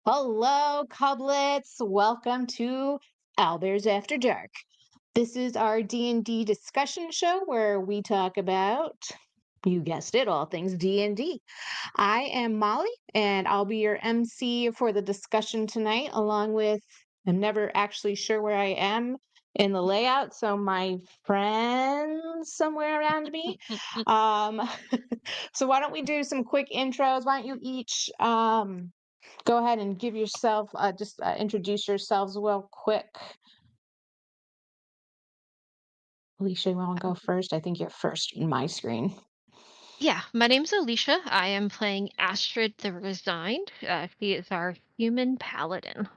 Hello, Cublets. Welcome to Owlbears After Dark. This is our D&D discussion show where we talk about, you guessed it, all things D&D. I am Molly, and I'll be your MC for the discussion tonight, along with, I'm never actually sure where I am in the layout, so my friends somewhere around me. Um, so why don't we do some quick intros? Why don't you each go ahead and give yourself, just introduce yourselves real quick. Alicia, you want to go first? I think you're first in my screen. Yeah, my name's Alicia. I am playing Astrid the Resigned. She is our human paladin.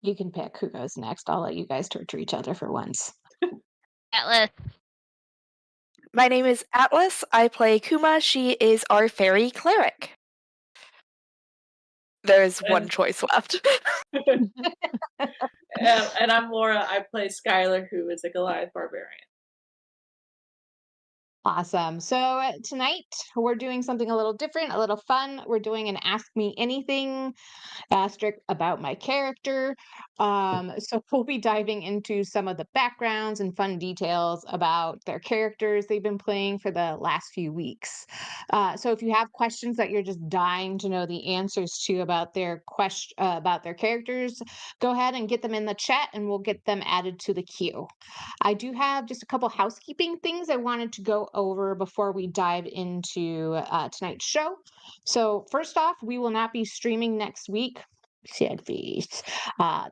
You can pick who goes next. I'll let you guys torture each other for once. Atlas. My name is Atlas. I play Kuma. She is our fairy cleric. There is one And choice left. and I'm Laura. I play Skylar, who is a Goliath barbarian. Awesome. So tonight we're doing something a little different, a little fun. We're doing an Ask Me Anything asterisk about my character. So we'll be diving into some of the backgrounds and fun details about their characters they've been playing for the last few weeks. So if you have questions that you're just dying to know the answers to about their characters, go ahead and get them in the chat, and we'll get them added to the queue. I do have just a couple housekeeping things I wanted to go over before we dive into tonight's show. So first off, we will not be streaming next week. Sad face. Uh,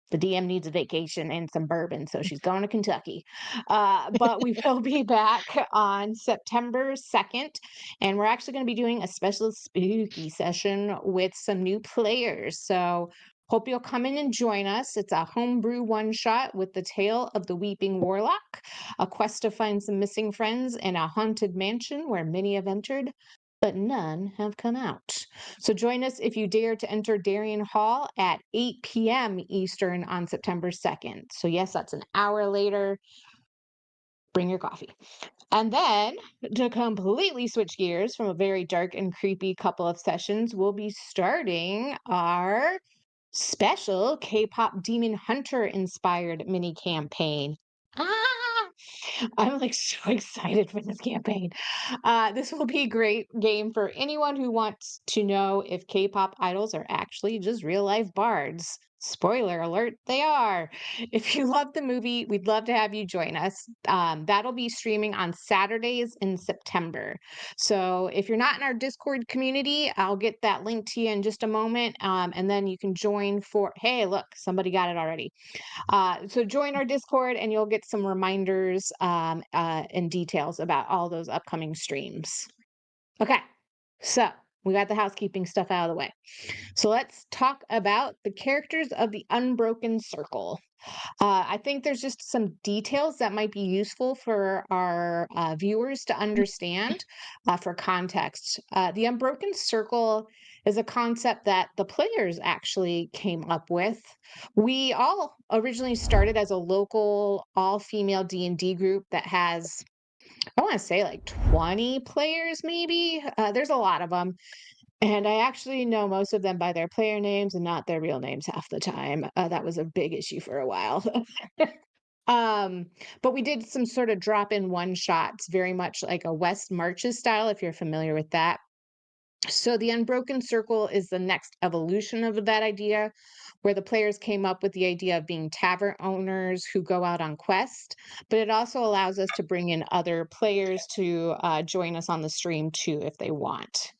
the DM needs a vacation and some bourbon, so she's going to Kentucky. But we will be back on September 2nd, and we're actually going to be doing a special spooky session with some new players. So hope you'll come in and join us. It's a homebrew one shot with the tale of the Weeping Warlock, a quest to find some missing friends in a haunted mansion where many have entered, but none have come out. So join us if you dare to enter Darien Hall at 8 p.m. Eastern on September 2nd. So, yes, that's an hour later. Bring your coffee. And then to completely switch gears from a very dark and creepy couple of sessions, we'll be starting our special K-pop Demon Hunter inspired mini campaign. Ah! I'm like so excited for this campaign. This will be a great game for anyone who wants to know if K-pop idols are actually just real life bards. Spoiler alert, they are. If you love the movie, we'd love to have you join us. That'll be streaming on Saturdays in September. So if you're not in our Discord community, I'll get that link to you in just a moment. And then you can join for, hey, look, somebody got it already. So join our Discord and you'll get some reminders and details about all those upcoming streams. Okay, so we got the housekeeping stuff out of the way. So let's talk about the characters of the Unbroken Circle. I think there's just some details that might be useful for our viewers to understand for context. The Unbroken Circle is a concept that the players actually came up with. We all originally started as a local all-female D&D group that has, I want to say, like 20 players maybe. There's a lot of them. And I actually know most of them by their player names and not their real names half the time. That was a big issue for a while. Um, but we did some sort of drop-in one-shots, very much like a West Marches style, if you're familiar with that. So the Unbroken Circle is the next evolution of that idea, where the players came up with the idea of being tavern owners who go out on quest, but it also allows us to bring in other players to join us on the stream too if they want.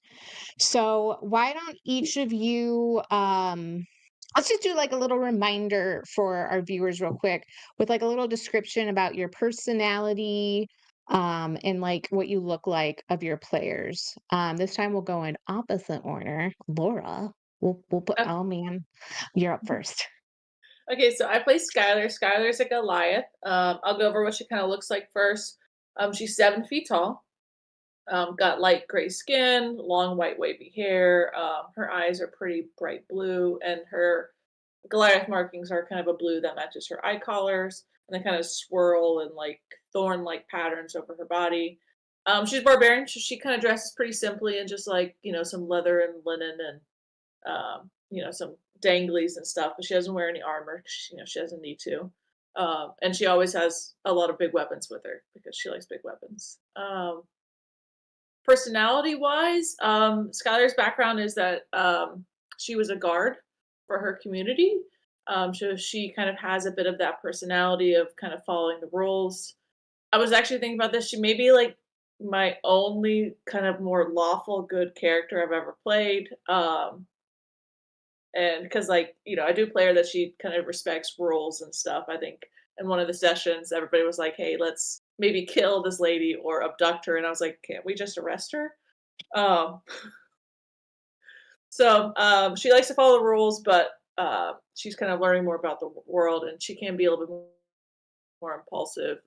So why don't each of you let's just do like a little reminder for our viewers real quick with like a little description about your personality and like what you look like of your players. This time we'll go in opposite order. Laura, we'll put, Uh, oh man, you're up first. okay, so I play Skylar. Skylar's a Goliath. I'll go over what she kind of looks like first. She's 7 feet tall. Got light gray skin, long white wavy hair. Her eyes are pretty bright blue, and her Goliath markings are kind of a blue that matches her eye collars, and they kind of swirl and like thorn-like patterns over her body. She's barbarian. She kind of dresses pretty simply and just like some leather and linen and some danglies and stuff. But she doesn't wear any armor. She doesn't need to. And she always has a lot of big weapons with her because she likes big weapons. Personality wise, Skylar's background is that she was a guard for her community. So she kind of has a bit of that personality of kind of following the rules. I was actually thinking about this. She may be like my only kind of more lawful good character I've ever played. And because I do play her that she kind of respects rules and stuff. I think in one of the sessions, everybody was like, "Hey, let's maybe kill this lady or abduct her," and I was like, "Can't we just arrest her?" Um, so she likes to follow the rules, but she's kind of learning more about the world, and she can be a little bit more impulsive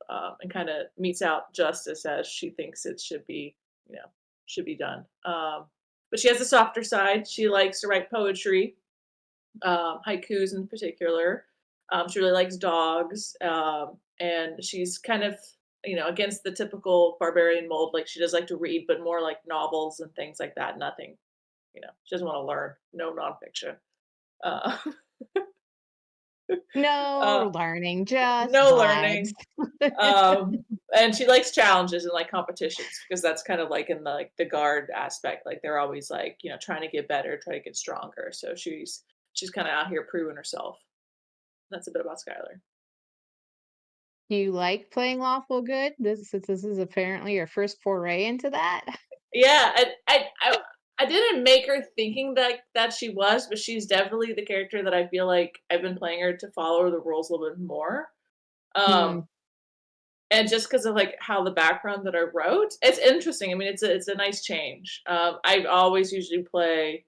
and kind of meets out justice as she thinks it you know, should be done. But she has a softer side. She likes to write poetry, haikus in particular. She really likes dogs, and she's kind of against the typical barbarian mold. Like she does like to read, but more like novels and things like that. Nothing, she doesn't want to learn. No nonfiction. Uh, uh, No learning, just no vibes. learning. And she likes challenges and like competitions because that's kind of like in the guard aspect. Like they're always like trying to get better, try to get stronger. So she's kind of out here proving herself. That's a bit about Skylar. Do you like playing lawful good? This is apparently your first foray into that? Yeah, I didn't make her thinking that she was, but she's definitely the character that I feel like I've been playing her to follow the rules a little bit more. Mm, Um, and just because of like how the background that I wrote, it's interesting. I mean, it's a nice change. I always usually play.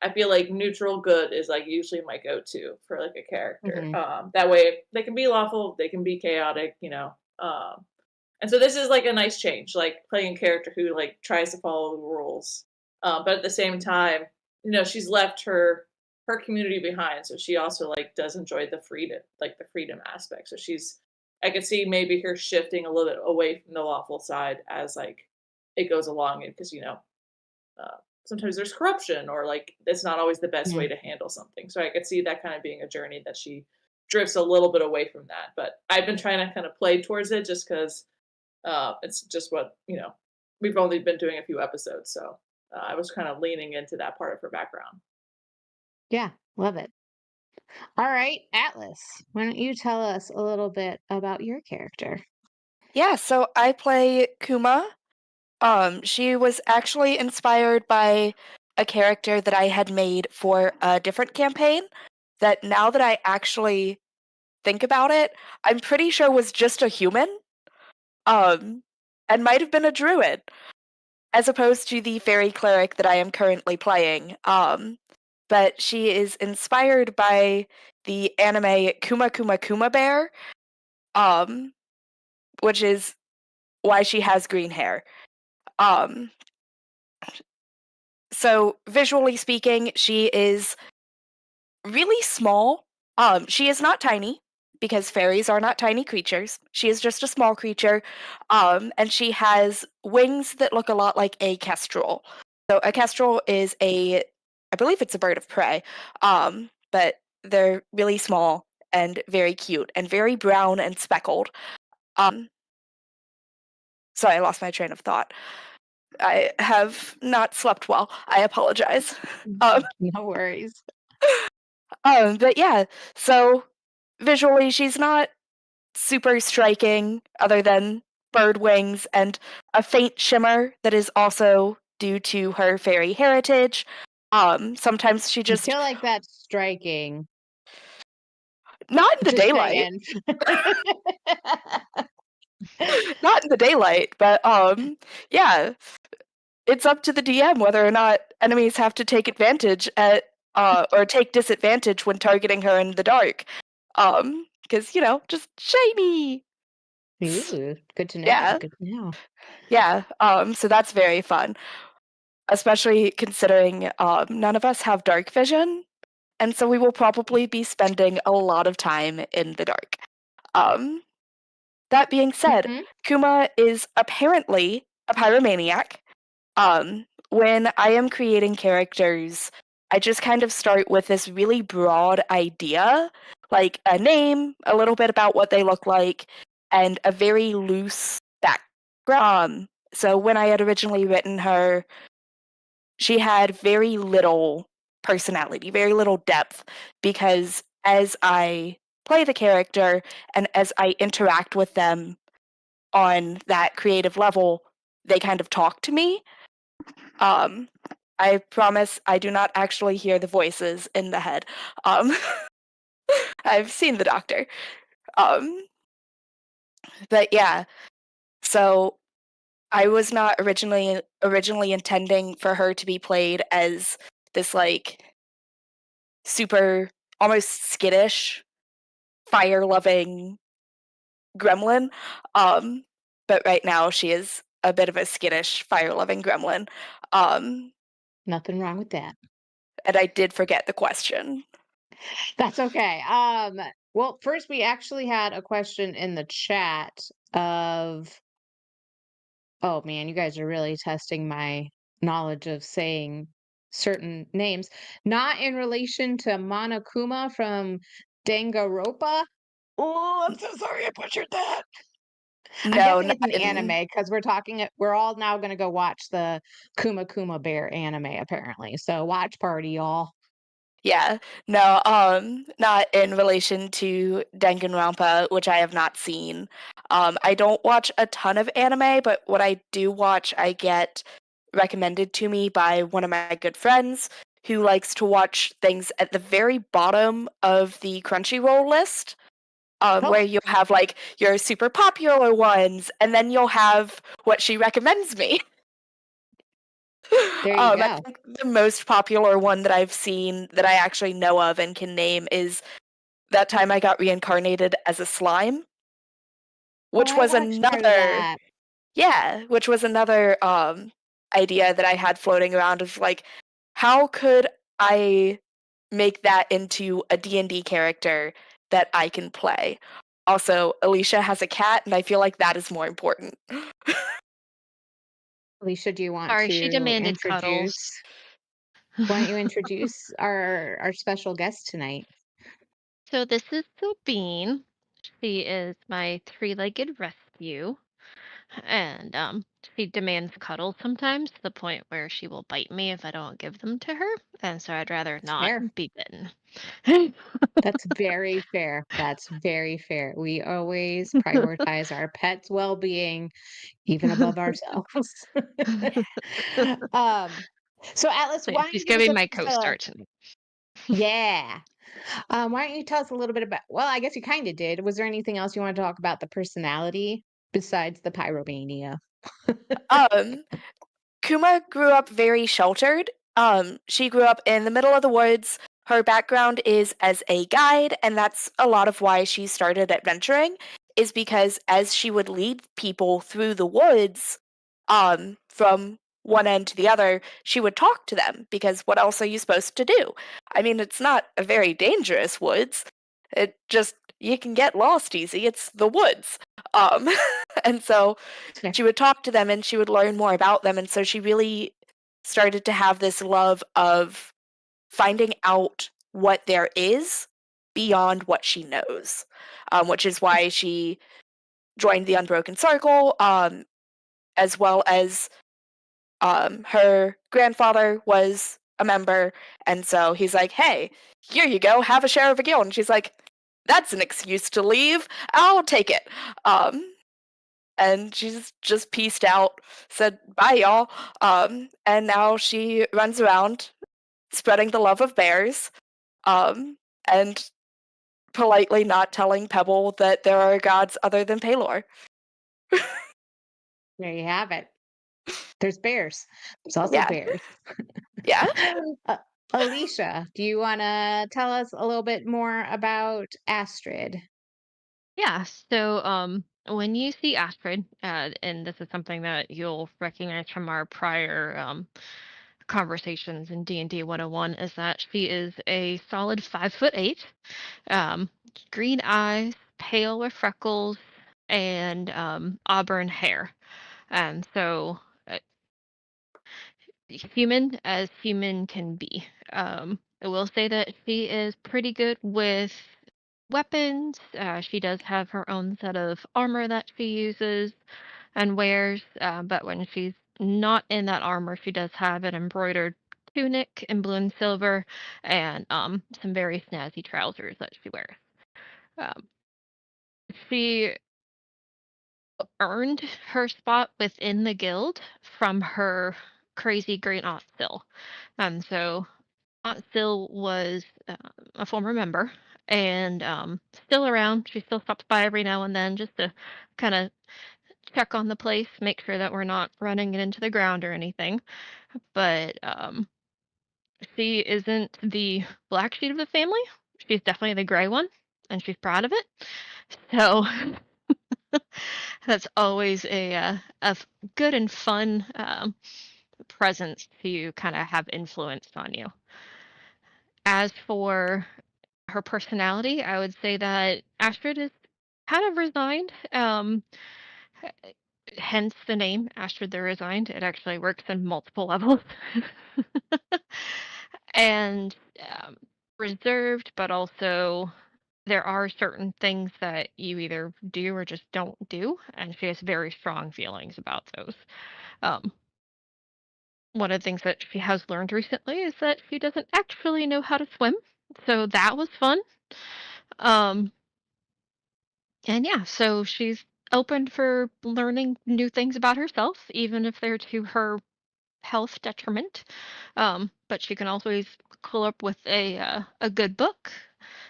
I feel like neutral good is like usually my go-to for like a character. mhm. That way they can be lawful, they can be chaotic, and so this is like a nice change, like playing a character who like tries to follow the rules, but at the same time, she's left her community behind, so she also like does enjoy the freedom aspect. So I could see maybe her shifting a little bit away from the lawful side as like it goes along, and because sometimes there's corruption or like it's not always the best Yeah. way to handle something. So I could see that kind of being a journey that she drifts a little bit away from that. But I've been trying to kind of play towards it just because it's just what we've only been doing a few episodes, so I was kind of leaning into that part of her background. Yeah, love it. All right, Atlas, why don't you tell us a little bit about your character? Yeah, so I play Kuma. She was actually inspired by a character that I had made for a different campaign that now that I actually think about it, I'm pretty sure was just a human. Um, and might have been a druid, as opposed to the fairy cleric that I am currently playing. But she is inspired by the anime Kuma Kuma Kuma Bear, um, which is why she has green hair. Um, so visually speaking, she is really small. She is not tiny because fairies are not tiny creatures. She is just a small creature. And she has wings that look a lot like a kestrel. So a kestrel is I believe it's a bird of prey. But they're really small and very cute and very brown and speckled. Um, Sorry, I lost my train of thought. I have not slept well. I apologize. Um, No worries. but yeah, so visually, she's not super striking, other than bird wings and a faint shimmer that is also due to her fairy heritage. Sometimes she I just feel like that's striking. not in the Just daylight, saying. not in the daylight, but yeah, it's up to the DM whether or not enemies have to take advantage at or take disadvantage when targeting her in the dark. Because just shiny. Ooh, good to know. Yeah, Good to know. yeah. So that's very fun, especially considering none of us have dark vision, and so we will probably be spending a lot of time in the dark. Um, that being said, Mhm. Kuma is apparently a pyromaniac. When I am creating characters, I just kind of start with this really broad idea, like a name, a little bit about what they look like, and a very loose background. So when I had originally written her, she had very little personality, very little depth, because as I play the character and as I interact with them on that creative level, they kind of talk to me. Um, I promise I do not actually hear the voices in the head. Um, I've seen the doctor. Um, but yeah, so I was not originally intending for her to be played as this like super almost skittish, fire-loving gremlin. Um, but right now she is a bit of a skittish, fire-loving gremlin. Um, Nothing wrong with that. and I did forget the question. That's okay. Well, first we actually had a question in the chat of, oh man, you guys are really testing my knowledge of saying certain names. Not in relation to Monokuma from Danganronpa. Oh, I'm so sorry I butchered that. I'm No, guessing not it's an in. anime because we're all now gonna go watch the Kuma Kuma Bear anime apparently. So watch party, y'all. Yeah, no, not in relation to Danganronpa, which I have not seen. I don't watch a ton of anime, but what I do watch, I get recommended to me by one of my good friends who likes to watch things at the very bottom of the Crunchyroll list, where Oh, you'll have like your super popular ones, and then you'll have what she recommends me. there you I go. think the most popular one that I've seen that I actually know of and can name is That Time I Got Reincarnated as a Slime, Oh, which I was watched part of another, that. yeah, which was another idea that I had floating around of like, how could I make that into a D&D character that I can play? Also, Alicia has a cat, and I feel like that is more important. Alicia, do you want Sorry, she to demanded cuddles. introduce? Why don't you introduce our special guest tonight? So this is Sabine. She is my three-legged rescue, and she demands cuddles sometimes to the point where she will bite me if I don't give them to her, and so I'd rather It's not fair. be bitten. That's very fair. That's very fair. We always prioritize our pets' well-being even above ourselves. Um, so Atlas, Yeah, why don't she's you give gonna us be a my just a co-star tonight. yeah. Why don't you tell us a little bit about well, I guess you kinda did. Was there anything else you wanna talk about the personality besides the pyromania? Um, Kuma grew up very sheltered. She grew up in the middle of the woods. Her background is as a guide, and that's a lot of why she started adventuring, is because as she would lead people through the woods, from one end to the other, she would talk to them, because what else are you supposed to do? I mean, it's not a very dangerous woods. It just, you can get lost easy. It's the woods. Um, and so It's fair. she would talk to them and she would learn more about them. And so she really started to have this love of finding out what there is beyond what she knows, which is why she joined the Unbroken Circle, as well as her grandfather was a member. And so he's like, hey, here you go, have a share of a guild. And she's like, that's an excuse to leave. I'll take it. Um, and she's just pieced out, said bye y'all, and now she runs around spreading the love of bears, um, and politely not telling Pebble that there are gods other than Palor. There you have it. There's bears. There's also Yeah, bears. yeah. Uh, Alicia, do you wanna tell us a little bit more about Astrid? Yeah, so when you see Astrid, and this is something that you'll recognize from our prior conversations in D&D 101, is that she is a solid 5'8", um, green eyes, pale with freckles, and auburn hair. And so, uh, human as human can be. I will say that she is pretty good with weapons. She does have her own set of armor that she uses and wears, but when she's not in that armor, she does have an embroidered tunic in blue and silver and some very snazzy trousers that she wears. Um, she earned her spot within the guild from her crazy great aunt Sil. And so Aunt Sil was a former member and still around. She still stops by every now and then just to kind of check on the place, make sure that we're not running it into the ground or anything. But she isn't the black sheep of the family. She's definitely the gray one, and she's proud of it. So that's always a good and fun presence to kind of have influence on you. As for her personality, I would say that Astrid is kind of resigned. H- Hence the name Astrid the Resigned. It actually works in multiple levels. And reserved, but also there are certain things that you either do or just don't do, and she has very strong feelings about those. Um, One of the things that she has learned recently is that she doesn't actually know how to swim, so that was fun. Um, and yeah, so she's open for learning new things about herself, even if they're to her health detriment. But she can always pull up with a good book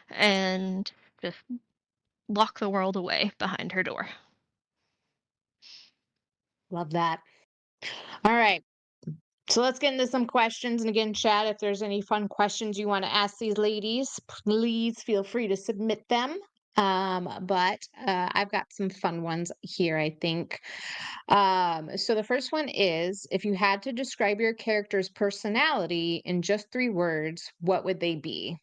and just lock the world away behind her door. Love that. All right. So let's get into some questions. And again, chat, if there's any fun questions you want to ask these ladies, please feel free to submit them. But I've got some fun ones here, I think. So the first one is, if you had to describe your character's personality in just 3 words, what would they be?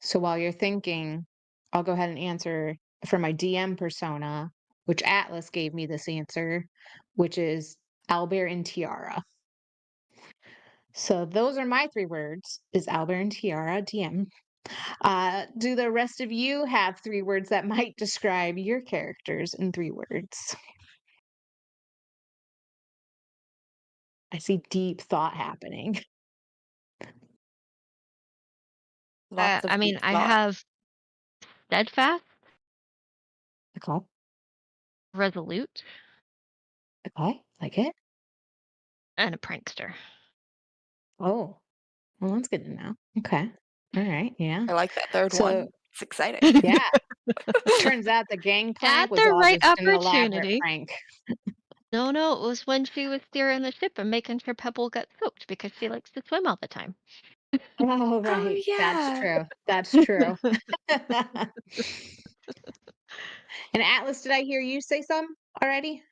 So while you're thinking, I'll go ahead and answer for my DM persona, which Atlas gave me this answer, which is Owlbear and Tiara. So those are my 3 words, is Owlbear and Tiara DM. Do the rest of you have 3 words that might describe your characters in 3 words? I see deep thought happening. Lots I of mean, deep I thought. have steadfast, Okay. resolute, Okay. Like it. and a prankster. Oh, well, that's good to know. Okay. All right. Yeah. I like that third So, one. It's exciting. yeah, turns out the At gangplank was the all right just an elaborate opportunity. prank. No, no, it was when she was steering the ship and making sure Pebble got soaked because she likes to swim all the time. Oh, Oh right. That's yeah. true. That's true. And Atlas, did I hear you say some already?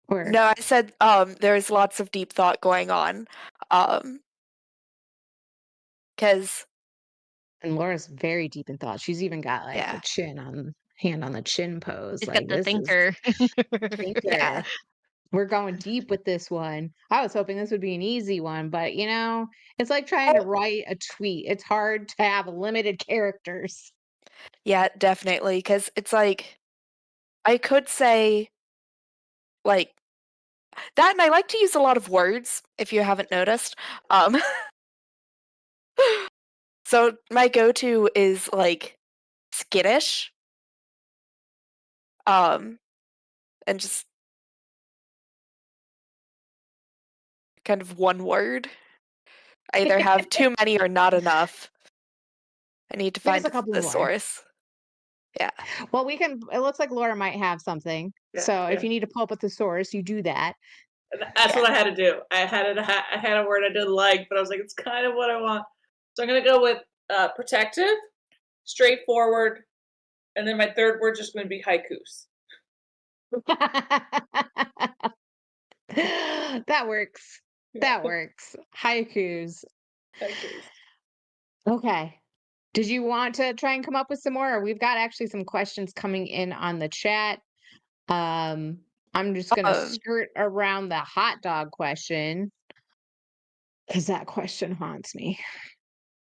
Or No, I said there's lots of deep thought going on. Cause and Laura's very deep in thought. She's even got like the yeah, chin on hand on the chin pose. She's Like got the this is thinker. yeah, thinker. We're going deep with this one. I was hoping this would be an easy one, but it's like trying to oh, write a tweet. It's hard to have limited characters. yeah, definitely. Cause it's like I could say like that, and I like to use a lot of words. If you haven't noticed, um, so my go-to is like skittish, um, and just kind of one word. I either have too many or not enough. I need to Give us find a couple the more. source. Yeah. Well, it looks like Laura might have something. Yeah, So if yeah. you need to pull up with the source, you do that. That's Yeah. what I had to do. I had a word I didn't like, but I was like, it's kind of what I want. So I'm gonna go with protective, straightforward, and then my third word just gonna be haikus. That works. Yeah, That works. Haikus. haikus. Okay. Did you want to try and come up with some more? Or we've got actually some questions coming in on the chat. Um, I'm just gonna Um, skirt around the hot dog question because that question haunts me.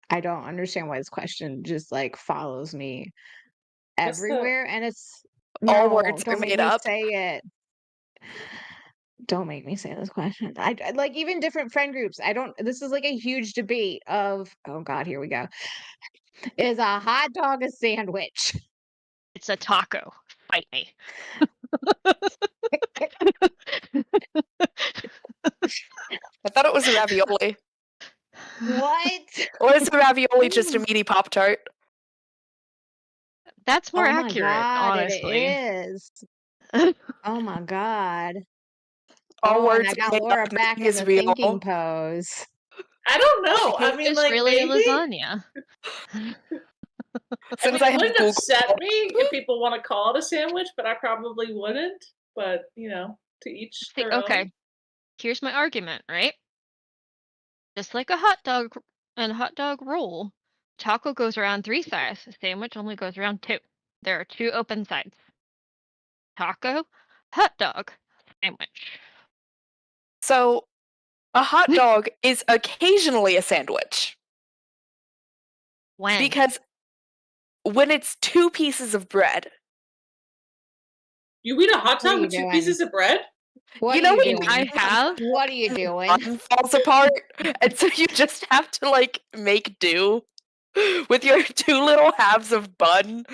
I don't understand why this question just like follows me What's the everywhere. And it's all no, words are don't make made me up. say it. Don't make me say this question. Like even different friend groups. I don't. This is like a huge debate of. Oh God, here we go. Is a hot dog a sandwich? It's a taco. Fight me. I thought it was a ravioli. What? Or is a ravioli just a meaty Pop Tart? That's more Oh my accurate, God, it honestly. is. Oh my God. All Oh, and words I are got made Laura up. back Nothing in is the thinking real. pose. I don't I know. I think mean, it's like really a maybe. lasagna. I Since mean, I it have wouldn't Google, upset me if people want to call it a sandwich, but I probably wouldn't. But to each See, their own. okay, here's my argument, right? Just like a hot dog and a hot dog roll, taco goes around 3 sides, a sandwich only goes around 2. There are 2 open sides. Taco, hot dog, sandwich. so a hot dog is occasionally a sandwich When? because when it's two pieces of bread, You eat a hot What are dog you with two doing? pieces of bread? What you are know you when And you I doing? eat have What are you and the doing? bun falls apart, and so you just have to like make do with your two little halves of bun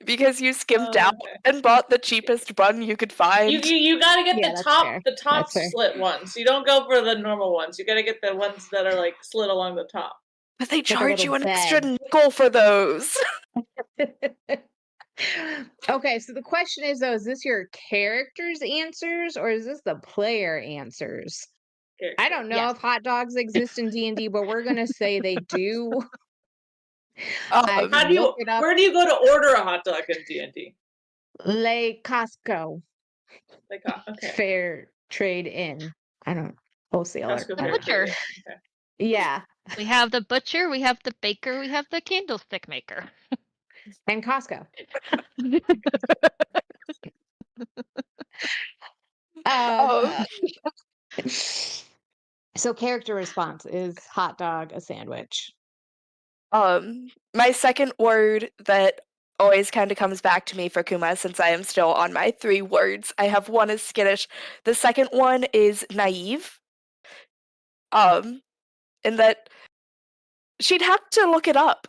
because you skimped out Okay. and bought the cheapest bun you could find. You gotta get Yeah, the that's top fair. the top That's fair. slit ones. You don't go for the normal ones. You gotta get the ones that are like slit along the top. But they Like a charge little you an extra bed. nickel for those. Okay, so the question is though, is this your character's answers or is this the player answers? I Character. don't know yes. if hot dogs exist in D&D, but we're gonna say they do. I Um, could look it up. Where do you go to order a hot dog in D&D? Le Costco Like, okay. Fair Trade In. I don't wholesaler. Costco I The don't Fair know. Trade butcher. In. Okay. Yeah, We have the butcher, we have the baker, we have the candlestick maker. and Costco. Um, um, so character response is hot dog a sandwich? my second word that always kind of comes back to me for Kuma since I am still on my 3 words. I have one is skittish. The second one is naive. In that she'd have to look it up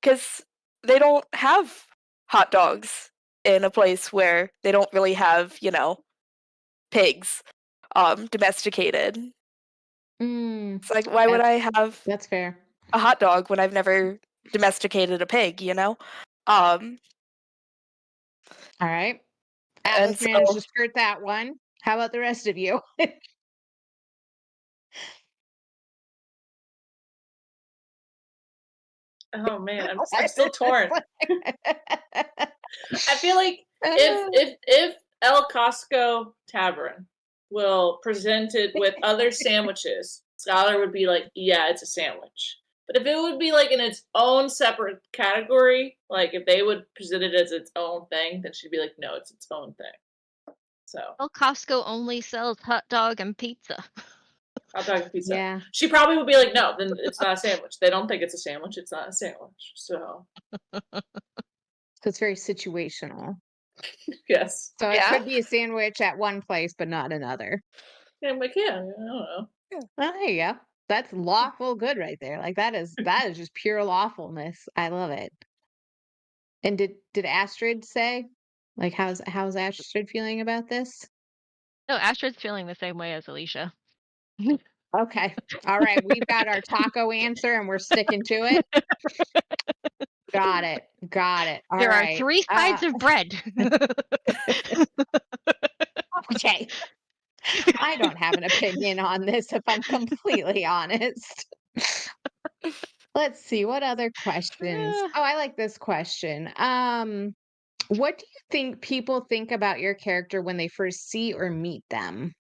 because they don't have hot dogs in a place where they don't really have, pigs, domesticated. Mm, It's like, why would I that's have that's fair. a hot dog when I've never domesticated a pig? Um, All right. and Atlas managed to so, skirt that one. How about the rest of you? Oh man, I'm still torn. I feel like if Uh, if if El Costco Tavern will present it with other sandwiches, Scholar would be like, yeah, it's a sandwich. But if it would be like in its own separate category, like if they would present it as its own thing, then she'd be like, no, it's its own thing. So Well, Costco only sells hot dog and pizza. hot dog and pizza. yeah. She probably would be like, no, then it's not a sandwich. They don't think it's a sandwich. It's not a sandwich. So So it's very situational. yes, So it yeah. could be a sandwich at one place, but not another. yeah, I'm like, yeah, I don't know. Well, there you go. That's lawful good right there. Like that is just pure lawfulness. I love it. And did Astrid say? Like how's Astrid feeling about this? No, Astrid's feeling the same way as Alicia. Okay. All right. We've got our taco answer and we're sticking to it. Got it. Got it. All There are right. 3 sides of bread. Okay. I don't have an opinion on this if I'm completely honest. Let's see what other questions. Oh, I like this question. What do you think people think about your character when they first see or meet them?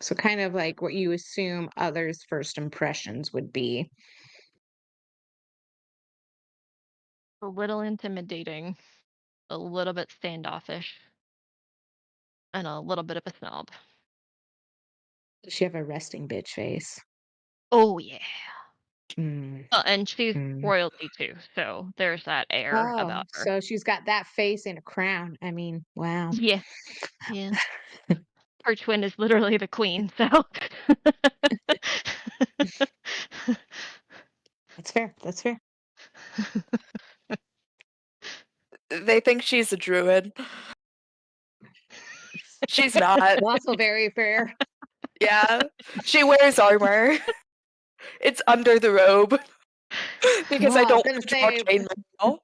So kind of like what you assume others' first impressions would be. A little intimidating, a little bit standoffish. and a little bit of a snob. Does she have a resting bitch face? Oh yeah. Mm, And she's mm. royalty too, so there's that air Oh, about her. so she's got that face and a crown. I mean, wow. Yeah, yeah. Her twin is literally the queen, so That's fair. That's fair. They think she's a druid. She's not. Also very fair. Yeah. She wears armor. It's under the robe because Well, I I was don't gonna want to draw say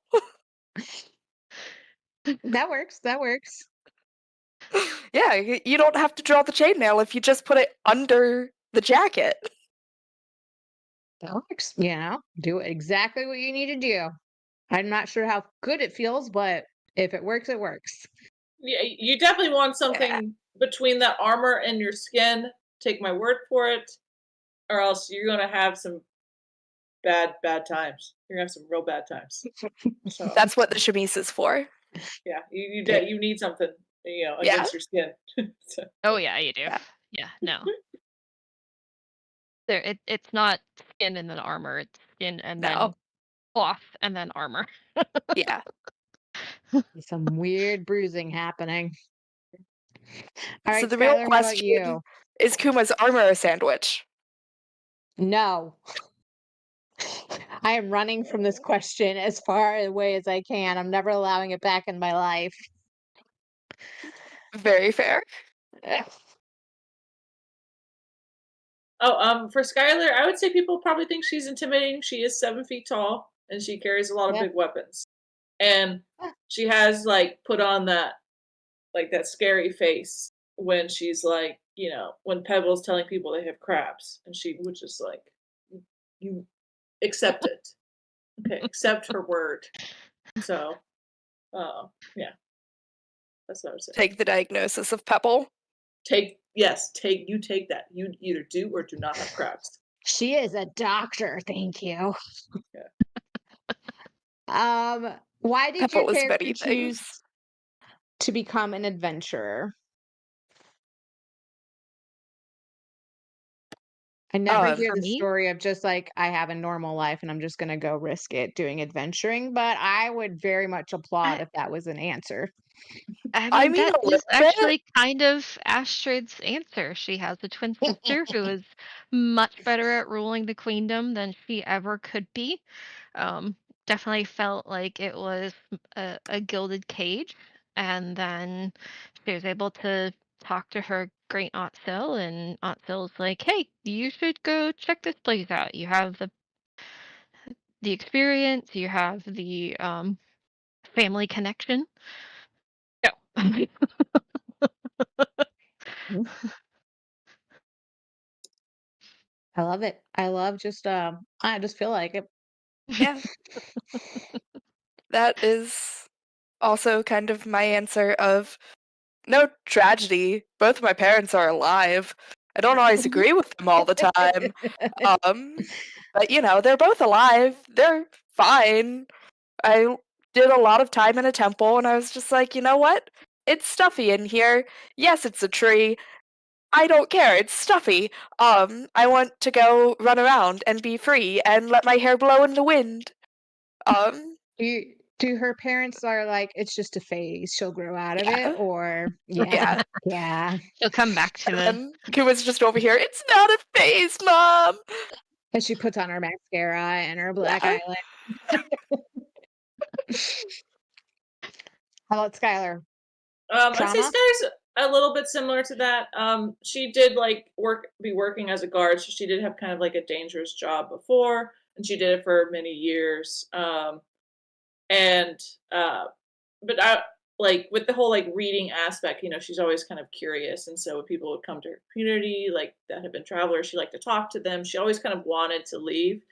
chainmail. that works. That works. Yeah, you don't have to draw the chainmail if you just put it under the jacket. That works. You know, do exactly what you need to do. I'm not sure how good it feels, but if it works, it works. Yeah, you definitely want Yeah. something between that armor and your skin. Take my word for it, or else you're gonna have some bad times. You're gonna have some real bad times. So That's what the chemise is for. yeah, Eh, you need something, Yeah. against your skin. So, oh yeah, you do. Yeah. Yeah, no. It's not skin and then armor, it's skin and No. then cloth and then armor. Yeah. some weird bruising happening. All So right, the real Skylar, how about question you? is Kuma's armor a sandwich? No. I am running from this question as far away as I can. I'm never allowing it back in my life. Very fair. oh, for Skylar, I would say people probably think she's intimidating. She is 7 feet tall, and she carries a lot of Yeah. big weapons. And she has like put on that scary face when she's like, when Pebble's telling people they have crabs, and she would just like, you accept it, okay, accept her word. So, yeah, that's what I would say. Take the diagnosis of Pebble. Take that. You either do or do not have crabs. She is a doctor, thank you. Yeah. Why did your Pebble is character many choose things. to become an adventurer? I never hear Um, For the me, story of just like, I have a normal life and I'm just gonna go risk it doing adventuring, but I would very much applaud I if that was an answer. I I mean, mean that a is little bit. actually kind of Astrid's answer. She has a twin sister who is much better at ruling the queendom than she ever could be. Um, Definitely felt like it was a gilded cage, and then she was able to talk to her great Aunt Sil, and Aunt Sil's like, "Hey, you should go check this place out. You have the experience, you have the family connection. Go." Mm, I love it. I love just, I just feel like it. Yeah, that is also kind of my answer of no tragedy. Both my parents are alive. I don't always agree with them all the time. Um, but they're both alive. They're fine. I did a lot of time in a temple and I was just like, you know what? It's stuffy in here. Yes, it's a tree. I don't care. It's stuffy. I want to go run around and be free and let my hair blow in the wind. Um, Do her parents are like, "It's just a phase, she'll grow out of it," yeah, or yeah, yeah. yeah, She'll come back to the And Kuma's just over here. It's not a phase, mom. and she puts on her mascara and her black Yeah. eyeliner. How about Skylar? I'd say Trauma? Sky's a little bit similar to that. She did like be working as a guard, so she did have kind of like a dangerous job before, and she did it for many years. And but I like with the whole like reading aspect, she's always kind of curious, and so when people would come to her community, like that have been travelers, she liked to talk to them. She always kind of wanted to leave,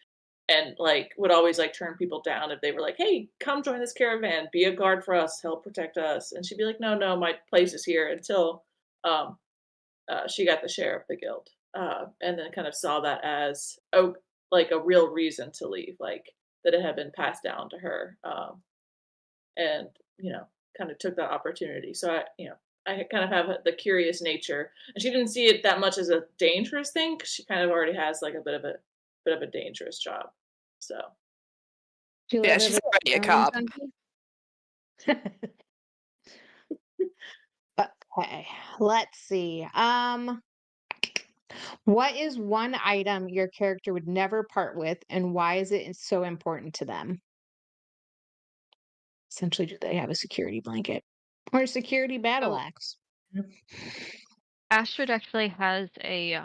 and like would always like turn people down if they were like, "Hey, come join this caravan, be a guard for us, help protect us." And she'd be like, "No, no, my place is here." Until um, she got the share of the guild, and then kind of saw that as like a real reason to leave, like that it had been passed down to her, and kind of took that opportunity. So I kind of have the curious nature, and she didn't see it that much as a dangerous thing because she kind of already has like a bit of a dangerous job. So She a Yeah, little bit she's of already a an adrenaline cop. junkie? Okay, let's see. What is one item your character would never part with, and why is it so important to them? Essentially, do they have a security blanket or a security battle So axe? Astrid actually has a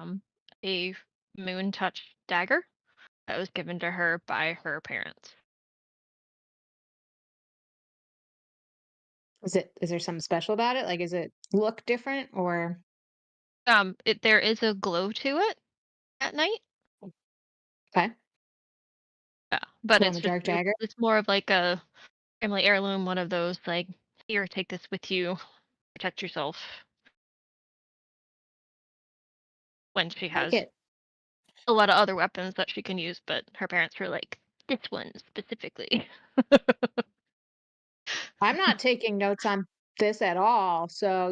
moon touch dagger that was given to her by her parents. Is there something special about it? Like, is it look different or There is a glow to it at night. okay? Yeah, but Glow in the dark it's dagger. it's more of like a family heirloom, one of those like, here, take this with you, protect yourself when she I like has it. a lot of other weapons that she can use, but her parents were like, this one specifically. I'm not taking notes on this at all. So,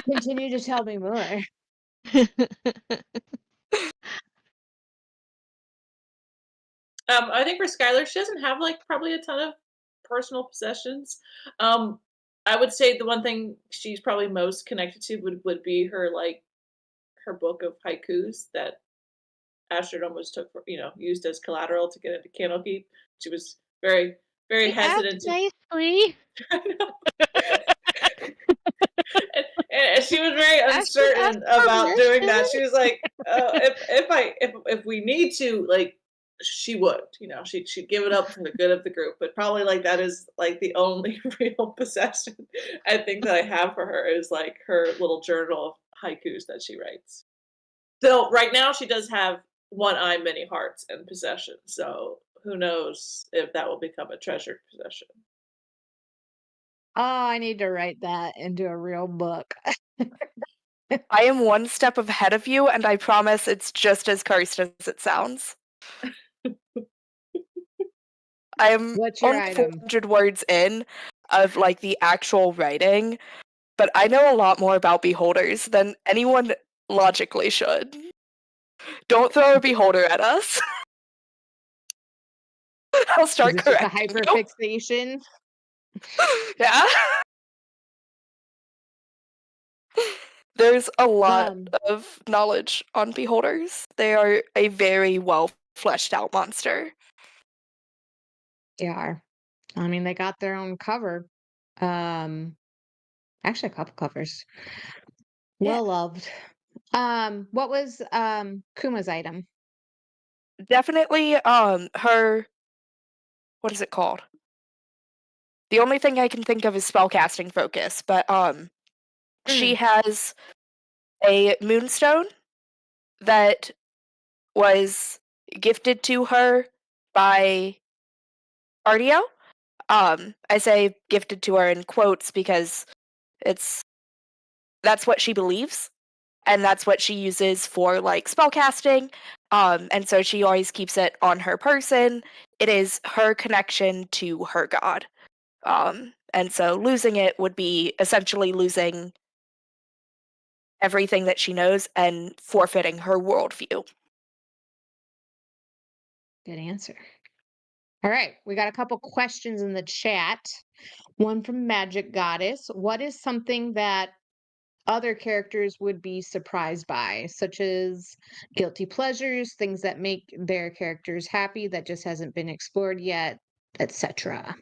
continue to tell me more. I think for Skylar, she doesn't have like probably a ton of personal possessions. Um, I would say the one thing she's probably most connected to would be her like her book of haikus that Astrid almost took for, used as collateral to get into Candlekeep. She was very They act hesitant to. nicely. I know. And she was very Astrid asked uncertain about doing permission. that. She was like, if we need to, like, she would, she'd give it up for the good of the group. But probably like that is like the only real possession I think that I have for her is like her little journal of haikus that she writes. Though right now she does have one eye, many hearts and possession. So who knows if that will become a treasured possession. Oh, I need to write that into a real book. I am one step ahead of you, and I promise it's just as cursed as it sounds. I am What's your only item? 400 words in of like the actual writing, but I know a lot more about beholders than anyone logically should. Don't throw a beholder at us. I'll Is start it just a correcting you. hyperfixation? Yeah. There's a lot Um, of knowledge on beholders. They are a very well fleshed out monster. they are. I mean, they got their own cover. Um, actually, a couple covers. Yeah. Well loved. What was Kuma's item? Definitely her what is it called? The only thing I can think of is spellcasting focus, but she Mm, has a moonstone that was gifted to her by Ardio. I say gifted to her in quotes because it's that's what she believes, and that's what she uses for like spellcasting. And so she always keeps it on her person. It is her connection to her god. And so losing it would be essentially losing everything that she knows and forfeiting her worldview. good answer. All right, we got a couple questions in the chat. One from Magic Goddess. What is something that other characters would be surprised by, such as guilty pleasures, things that make their characters happy that just hasn't been explored yet, etc.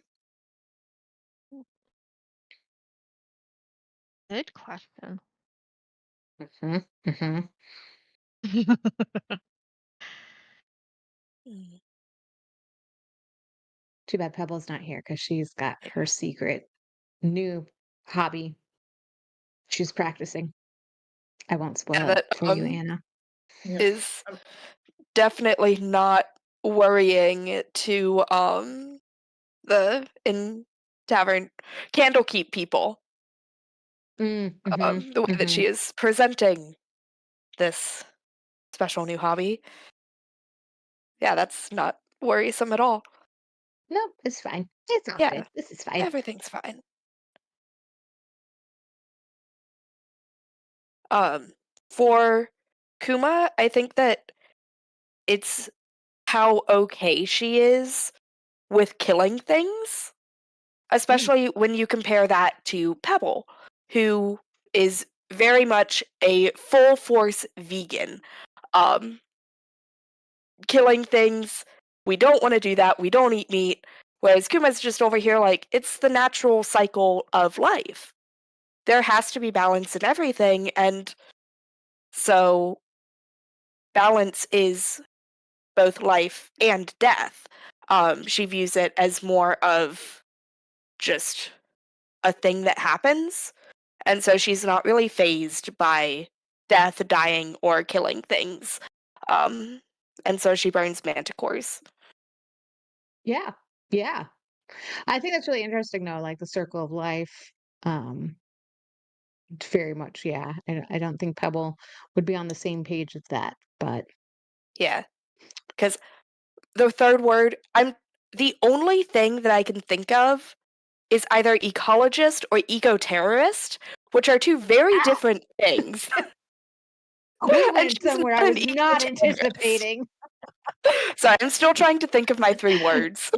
Good question. Hmm. Hmm. Mm. Too bad Pebble's not here because she's got her secret new hobby. She's practicing. I won't Yeah, spoil it that for you, Anna. Yeah. is Um, definitely not worrying to the in tavern Candlekeep people. Mm, hmm. The way that Hmm. she is presenting this special new hobby. Yeah, that's not worrisome at all. Nope, it's fine. It's all Yeah, good. This is fine. everything's fine. Um, for Kuma, I think that it's how okay she is with killing things, Mm. especially when you compare that to Pebble, who is very much a full force vegan. Um, Killing things, we don't want to do that, we don't eat meat. Whereas Kuma's just over here like, it's the natural cycle of life. There has to be balance in everything, and so balance is both life and death. She views it as more of just a thing that happens, and so she's not really phased by death, dying, or killing things. Um, and so she burns manticores. Yeah. Yeah. I think that's really interesting though, like the circle of life. Um, very much, yeah. I don't think Pebble would be on the same page with that, but Yeah, because the third word, I'm the only thing that I can think of is either ecologist or eco-terrorist, which are two very ah, different things. we And went she's somewhere not I an was not eco-terrorist. anticipating. So I'm still trying to think of my three words.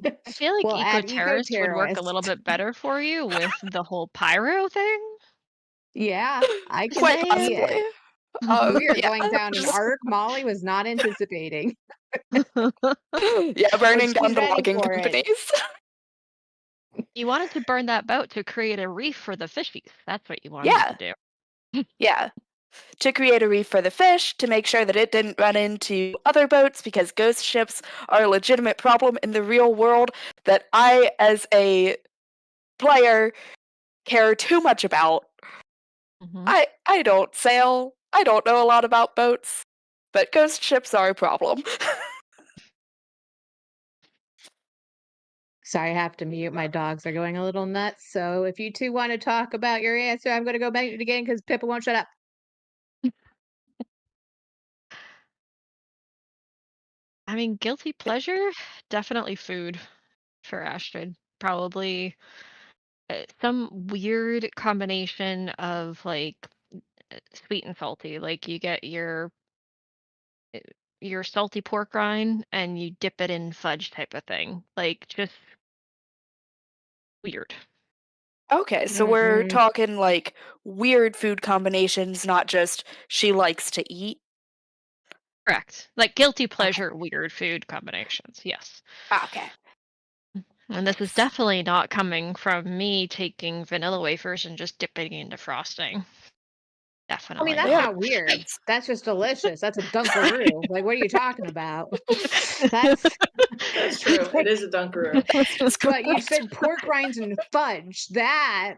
I feel like We'll add eco-terrorist would work a little eco-terrorist. bit better for you with the whole pyro thing. Yeah, I can Quite see Man. possibly. it. We are Yeah. going down an arc Molly was not anticipating, Yeah, but burning down she's the ready logging for it. companies. You wanted to burn that boat to create a reef for the fishies. That's what you wanted to Yeah, do. yeah. To create a reef for the fish, to make sure that it didn't run into other boats, because ghost ships are a legitimate problem in the real world that I, as a player, care too much about. Mhm. I don't sail. I don't know a lot about boats, but ghost ships are a problem. Sorry, I have to mute. My dogs are going a little nuts. So if you two want to talk about your answer, I'm going to go mute again because Pippa won't shut up. I mean, guilty pleasure? Definitely food for Astrid. Probably some weird combination of like sweet and salty. Like you get uh, your salty pork rind and you dip it in fudge type of thing. Like just weird. Okay, so we're Mm-mm. talking like weird food combinations, not just she likes to eat. Correct. Like guilty Okay. pleasure weird food combinations. Yes. Okay. And this is Nice. definitely not coming from me taking vanilla wafers and just dipping into frosting. I mean, Definitely that's Yeah, not. that not makes weird. sense. That's just delicious. That's a Dunkaroo. Like, what are you talking about? That's That's true. It like, is a Dunkaroo. That's but you correct. said pork rinds and fudge. That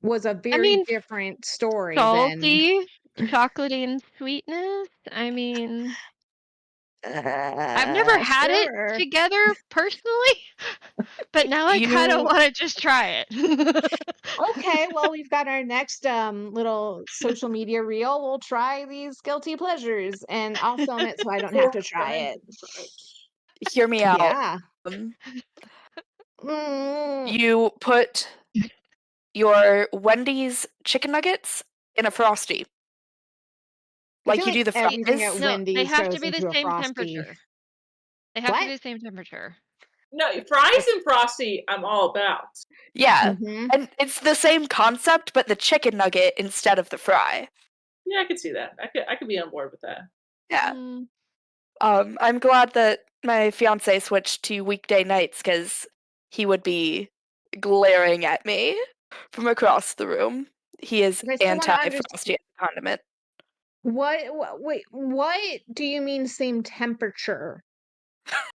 was a I very mean, different story than salty, chocolatey, and sweetness. I mean, I've never had it sure. together personally, but now I kind of You want to just try it. Okay, well, we've got our next little social media reel. We'll try these guilty pleasures and I'll film it so I don't have Pork to try rinds it. and fudge. hear me out. Yeah. Um, Mm. you put your Wendy's chicken nuggets in a frosty, I like feel you do like the everything at fries. No, they Wendy's have to goes be the into a same frosty. temperature. They have to What? be the same temperature. No, fries and frosty, I'm all about. Yeah, Mhm. and it's the same concept, but the chicken nugget instead of the fry. Yeah, I could see that. I could be on board with that. Yeah. Mm, I'm glad that my fiance switched to weekday nights because he would be glaring at me from across the room. He is I still want to understand anti-frosty condiment. wait, what do you mean same temperature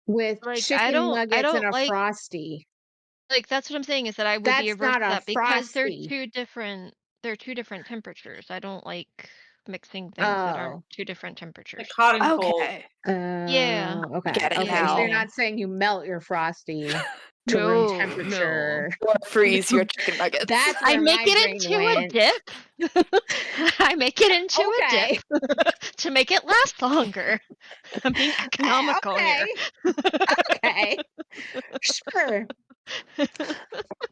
with like chicken I nuggets and don't a like frosty? that's what I'm saying is that I would be That's averse not to a that because frosty. they're two different temperatures. I don't like mixing things that aren't Oh. two different Like temperatures. hot and cold. Okay, Yeah. I Okay, get it okay, so you're now. Yeah. not saying you melt your Frosty to room No, no. temperature. Or freeze your No. chicken nuggets. That's I where make my it brain into a went. dip. I make it into a dip Okay, to make it last longer. I'm being economical okay, here. okay, sure.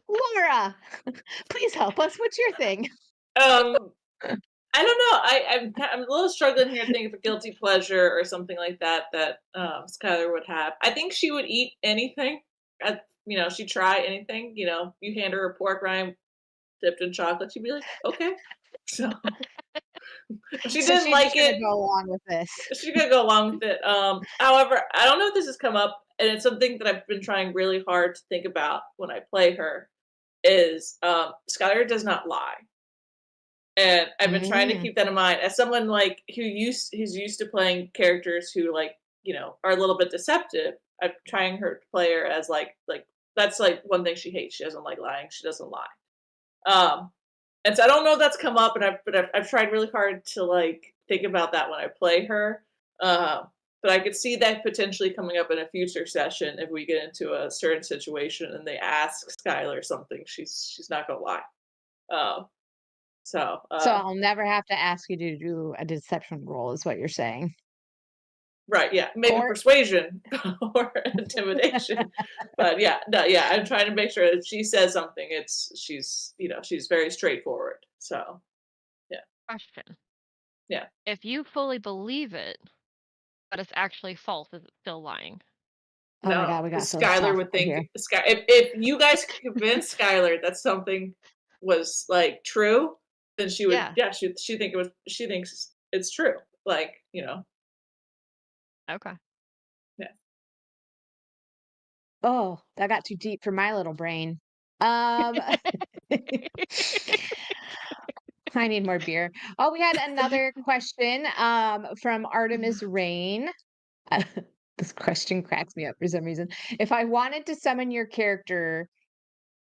Laura, please help us. What's your thing? Um, I don't know. I'm a little struggling here thinking of a guilty pleasure or something like that that Skylar would have. I think she would eat anything. She'd try anything. You hand her a pork rind dipped in chocolate, she'd be like, okay. So if she So didn't she's like just gonna it, go along with this. she could go along with it. However, I don't know if this has come up, and it's something that I've been trying really hard to think about when I play her. Is Skylar does not lie. And I've been trying to Mm. keep that in mind as someone like who's used to playing characters who are a little bit deceptive. I'm trying her to play her as like that's like one thing she hates. She doesn't like lying. She doesn't lie. Um, and so I don't know if that's come up, and I've tried really hard to like think about that when I play her. Uh, but I could see that potentially coming up in a future session if we get into a certain situation and they ask Skylar something, she's not gonna lie. Um, so So I'll never have to ask you to do a deception roll, is what you're saying. right, yeah, maybe Or persuasion or intimidation, but yeah, no, yeah, I'm trying to make sure that if she says something, she's very straightforward. So yeah, Question. yeah. If you fully believe it, but it's actually false, is it still lying? oh my No, god, we got because Skylar would philosophical think here. if you guys could convince Skylar that something was like true, then she would Yeah. yeah she thinks it's true. Like Okay. yeah. Oh, that got too deep for my little brain. Um, I need more beer. Oh, we had another question from Artemis Rain. This question cracks me up for some reason. If I wanted to summon your character,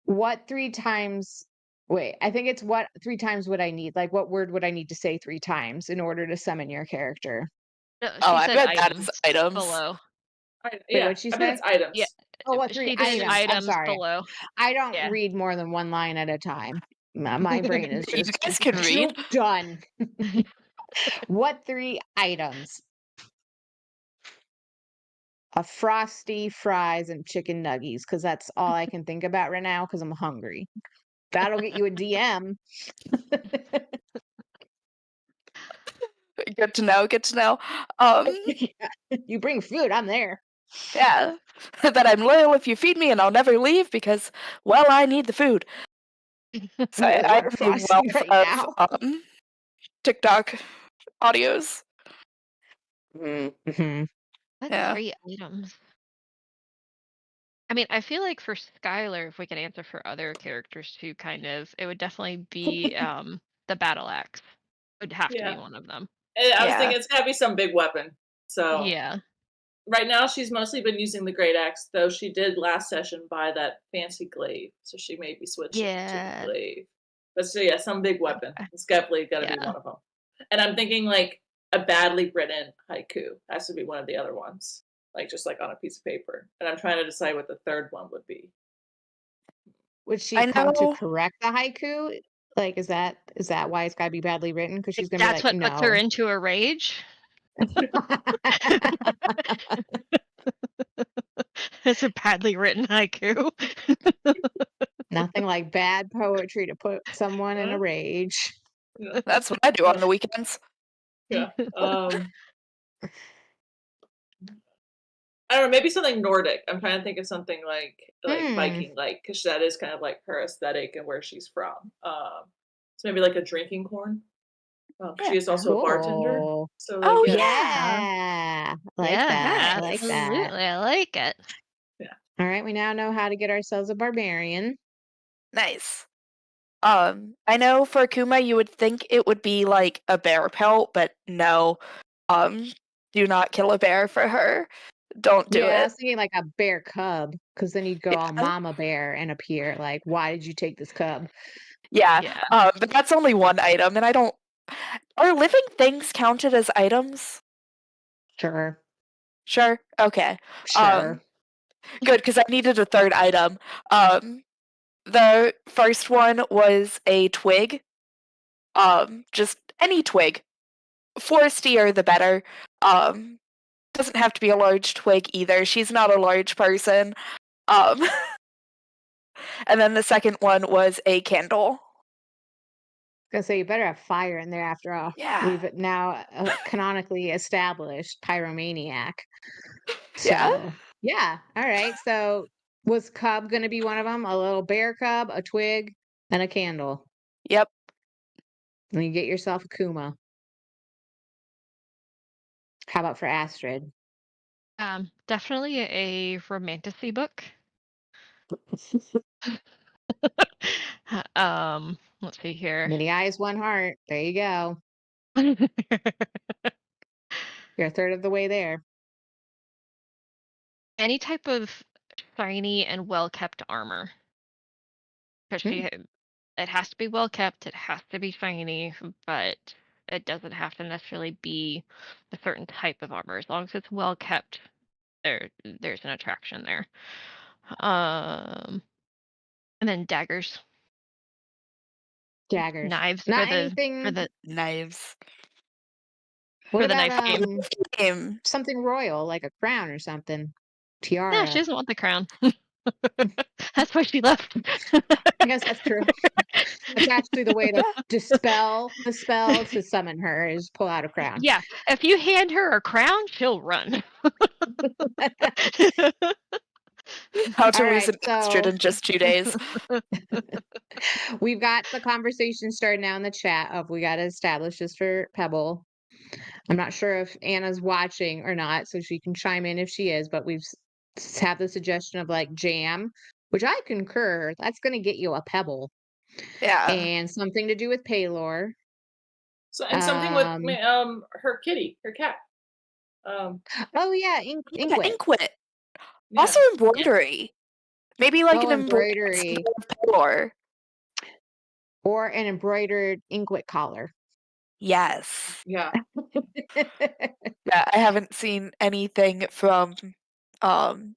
what three times wait, I think it's what three times would I need? Like what word would I need to say three times in order to summon your character? No, Oh, she I said bet that is items items. below. Wait, Yeah, what'd she I bet say? it's Yeah, items. Oh, what three she did items? I'm items sorry. below. I don't Yeah. read more than one line at a time. My brain is You just guys can read. done. What three items? A frosty, fries, and chicken nuggies, because that's all I can think about right now because I'm hungry. That'll get you a DM. Good to know. Good to know. Um, Yeah. You bring food, I'm there. yeah, that I'm loyal if you feed me, and I'll never leave because, well, I need the food. So You I order have a frosty wealth right of now. TikTok audios. Mm-hmm. What Yeah. three items? I mean, I feel like for Skylar, if we could answer for other characters too, kind of, it would definitely be the battle axe. Would have to be Yeah, one of them. and I was Yeah. thinking it's gotta be some big weapon. So Yeah. right now she's mostly been using the great axe, though she did last session buy that fancy glaive, so she may be switching to the Yeah. glaive. But so yeah, some big weapon. It's definitely got to be Yeah. one of them. And I'm thinking like a badly written haiku has to be one of the other ones, like just like on a piece of paper. And I'm trying to decide what the third one would be. Would she I come to know. correct the haiku? Like, is that why it's gotta be badly written? Because she's Like, gonna be that's like, what puts her no. into a rage. It's a badly written haiku. Nothing like bad poetry to put someone in a Uh, rage. yeah, That's what I do on the weekends. yeah. I don't know, maybe something Nordic. I'm trying to think of something like Hmm. Viking like, because that is kind of like her aesthetic and where she's from. So maybe like a drinking horn. Yeah. She is also a bartender. Cool. So like Oh yeah, Yeah. Yeah. Like Yeah, that. I like nice. that. absolutely. I like it. yeah, All right, we now know how to get ourselves a barbarian. Nice. I know for Akuma you would think it would be like a bear pelt, but no. Um, do not kill a bear for her. Don't do Yeah, I it. was thinking like a bear cub, because then you'd go all Yeah. mama bear and appear like, why did you take this cub? Yeah. Yeah. But that's only one item, and I don't. Are living things counted as items? Sure. Sure. Okay. Sure. Um, good because I needed a third item. The first one was a twig. Just any twig. Forestier the better. Doesn't have to be a large twig either. She's not a large person. Um, and then the second one was a candle. Gonna say you better have fire in there after all. Yeah. We've now canonically established pyromaniac. Yeah. So yeah, all right. So was cub gonna be one of them? A little bear cub, a twig, and a candle. Yep. And you get yourself a Kuma. How about for Astrid? Definitely a romantasy book. Let's see here. Many eyes, one heart. There you go. You're a third of the way there. Any type of shiny and well-kept armor. Because Hmm, it has to be well kept, it has to be shiny, but it doesn't have to necessarily be a certain type of armor. As long as it's well kept, there's an attraction there. Um, and then daggers, daggers. knives Not for anything. the Knives. What for the about knife game. Game. something royal like a crown or something? No, she Tiara. doesn't want the crown. That's why she left. I guess that's true. That's actually the way to dispel the spell to summon her is pull out a crown. Yeah, if you hand her a crown, she'll run. How to All lose right, an Astrid so in just 2 days. we've got the conversation started now in the chat of we got to establish this for Pebble. I'm not sure if Anna's watching or not, so she can chime in if she is, but have the suggestion of like jam, which I concur. That's going to get you a Pebble Yeah. and something to do with Paylor. So and something with Um, her kitty, her cat. Um, oh yeah, Yeah, Inkwit. Inkwit. Also yeah, embroidery. Maybe like Oh, an embroidered embroidery symbol of Paylor. or an embroidered Inkwit collar. Yes. yeah. Yeah, I haven't seen anything from um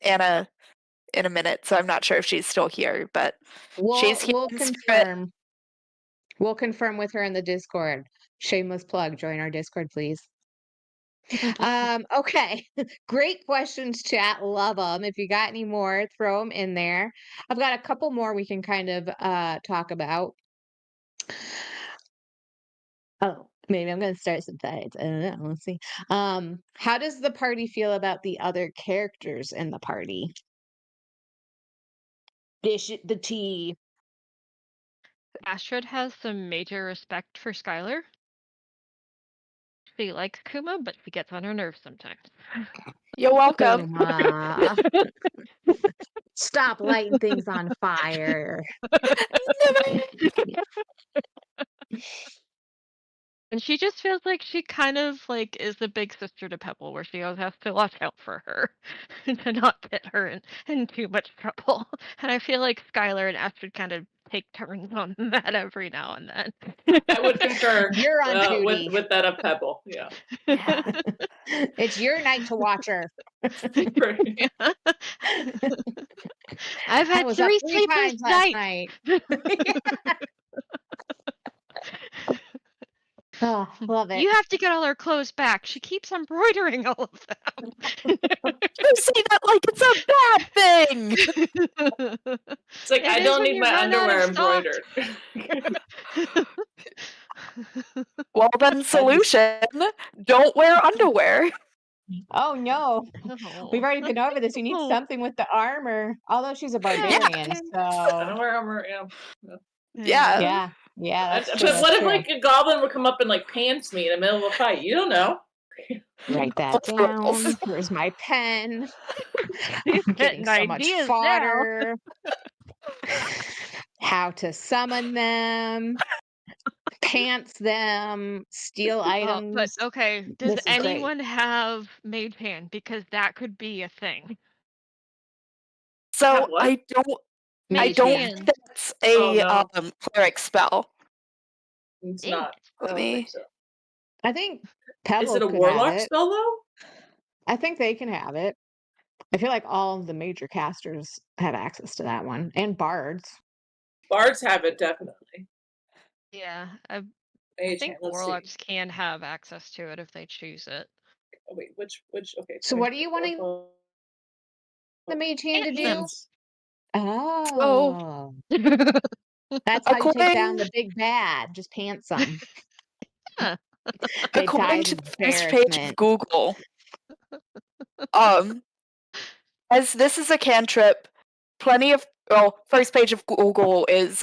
Anna in a minute, so I'm not sure if she's still here, but she's here We'll in spirit. confirm. We'll confirm with her in the Discord. Shameless plug. Join our Discord, please. Okay. Great questions, chat. Love them. If you got any more, throw them in there. I've got a couple more we can kind of talk about. Oh, maybe I'm gonna start some fights. I don't know. Let's see. How does the party feel about the other characters in the party? Dish it the tea. Astrid has some major respect for Skylar. She likes Kuma, but she gets on her nerves sometimes. You're welcome. Kuma. Stop lighting things on fire. Never. And she just feels like she kind of like is the big sister to Pebble, where she always has to watch out for her to not get her in too much trouble. And I feel like Skylar and Astrid kind of take turns on that every now and then. I would concur You're on duty. with that of Pebble. Yeah. Yeah. It's your night to watch her. Right. Yeah. I've I had was up 3 3 sleepless times last nights. night. Oh, love it. You have to get all her clothes back. She keeps embroidering all of them. You say that like it's a bad thing. It's like It I is don't when need you my run out of underwear stock. embroidered. Well then solution, don't wear underwear. Oh no. We've Oh. already been over this. You need Oh. something with the armor. Although she's a Yeah. barbarian, I so don't wear armor. Yeah. Yeah. Yeah. yeah. Yeah, that's true. But what That's if true. like a goblin would come up and like pants me in the middle of a fight? You don't know. Write that down. Where's my pen? She's I'm getting getting so much ideas now. fodder. How to summon them, pants them, steal But items. okay, does This is great. anyone have Mage Hand? Because that could be a thing. So Have what? I Mage Mage don't hand. think Hand. that's Oh a no, cleric spell. it's Dang not. it. I Let don't think me so. I think Is it Pebble a could have warlock it. spell though? I think they can have it. I feel like all of the major casters have access to that one, and bards. Bards have it definitely. Yeah, I Mage think hand. Let's see. warlocks can have access to it if they choose it. Oh wait, which? Okay, So what are you wanting Oracle the mage hand to Pants them. do? hands. Oh, Oh. That's how you take down According the big bad, just pants them. Yeah. They die according of to the first page of embarrassment. Google, um, as this is a cantrip, first page of Google is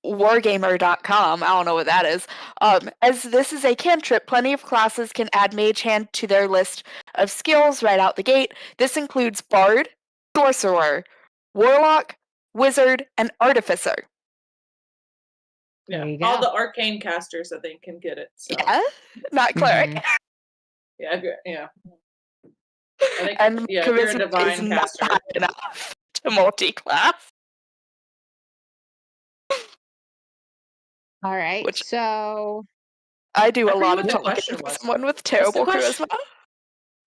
wargamer.com. I don't know what that is. As this is a cantrip, plenty of classes can add Mage Hand to their list of skills right out the gate. This includes Bard, Sorcerer, Warlock, Wizard, and Artificer. There Yeah, you all go. the arcane casters I think can get it. So Yeah, not cleric. Mhm. yeah, I think And if you're a charisma is divine not caster, high enough to multi-class, All right. which So I do I a forget lot of what the talking question for was. someone with What's the terrible question? charisma.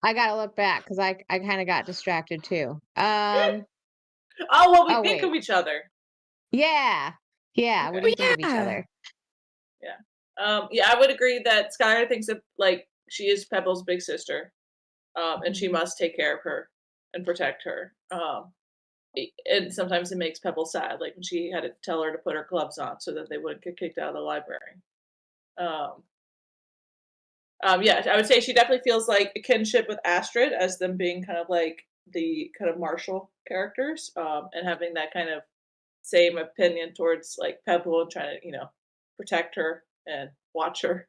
I gotta look back because I kind of got distracted too. Oh, what we Oh think wait. of each other. Yeah. Yeah. What Okay. do Oh we think of each yeah. other? Yeah. Yeah, I would agree that Skylar thinks of like she is Pebble's big sister, and she must take care of her and protect her. And sometimes it makes Pebble sad, like when she had to tell her to put her gloves on so that they wouldn't get kicked out of the library. Um, yeah, I would say she definitely feels like a kinship with Astrid as them being kind of like the kind of martial characters, and having that kind of same opinion towards like Pebble and trying to, protect her and watch her.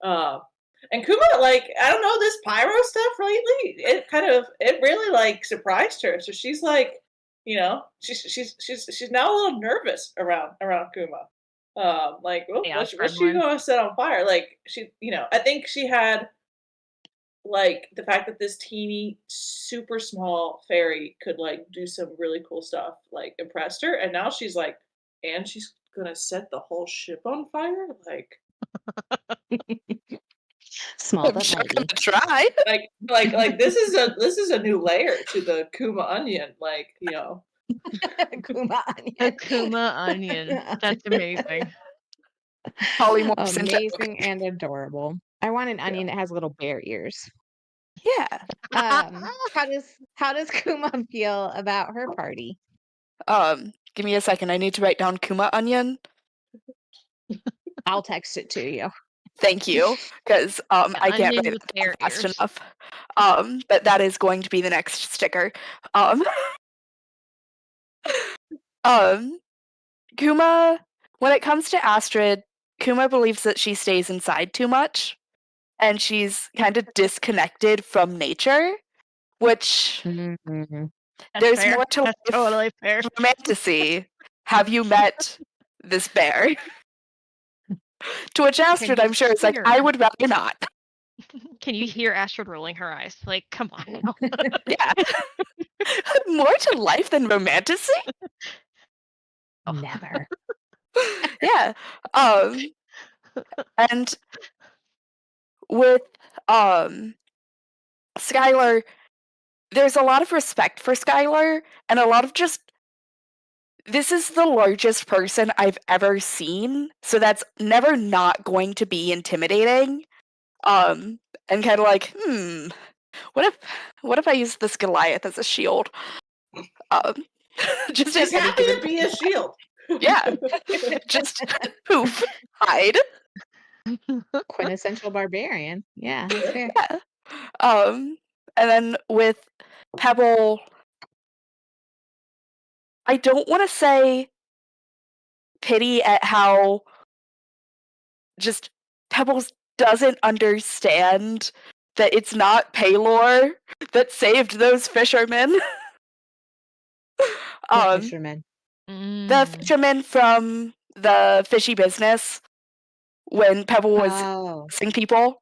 Um, and Kuma, like, I don't know, this pyro stuff lately, it really like surprised her. So she's like, she's now a little nervous around Kuma. Like, oh, The what's Astrid she one. gonna set on fire? Like she, I think she had like the fact that this teeny, super small fairy could like do some really cool stuff, like impressed her, and now she's like, and she's gonna set the whole ship on fire, Small I'm but sure gonna mighty. try. like this is a new layer to the Kuma onion, like Kuma The onion. Kuma onion. That's amazing. Polymorphs into Amazing and adorable. I want an yeah. onion that has little bear ears. yeah. How does Kuma feel about her party? Give me a second. I need to write down Kuma onion. I'll text it to you. Thank you, because The I can't onion write with it down bear fast ears. enough. But that is going to be the next sticker. Um, um, Kuma. When it comes to Astrid, Kuma believes that she stays inside too much, and she's kind of disconnected from nature. Which Mhm. That's there's fair. more to That's life totally fair. romantasy. Have you met this bear? To which Can Astrid, you I'm sure, is like, hear? I would rather not. Can you hear Astrid rolling her eyes? Like, come on now. Yeah. More to life than romantasy? Oh. Never. Yeah. And with Skylar, there's a lot of respect for Skylar and a lot of just this is the largest person I've ever seen, so that's never not going to be intimidating. And kind of like, what if I use this Goliath as a shield? Um, just She's at any happy given to be a point. shield. Yeah, just poof, hide. Quintessential barbarian. Yeah, that's fair. Yeah. And then with Pebble, I don't want to say pity at how just Pebbles doesn't understand that it's not Paylor that saved those fishermen. What um, fisherman? the Mm. fishermen from the fishy business when Pebble was Oh. seeing people.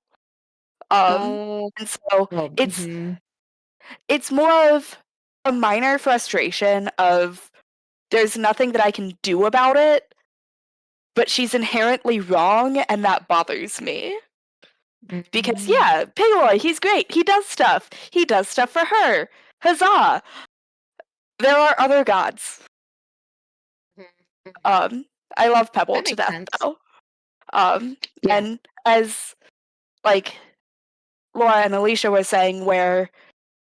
Um, Oh. and so Oh. it's Mhm. it's more of a minor frustration of there's nothing that I can do about it, but she's inherently wrong, and that bothers me. Because Mhm. yeah, Paylor, he's great. He does stuff. He does stuff for her. Huzzah! There are other gods. Mhm. Mhm. I love Pebble That to makes death sense. though. Yeah. And as like Laura and Alicia were saying, where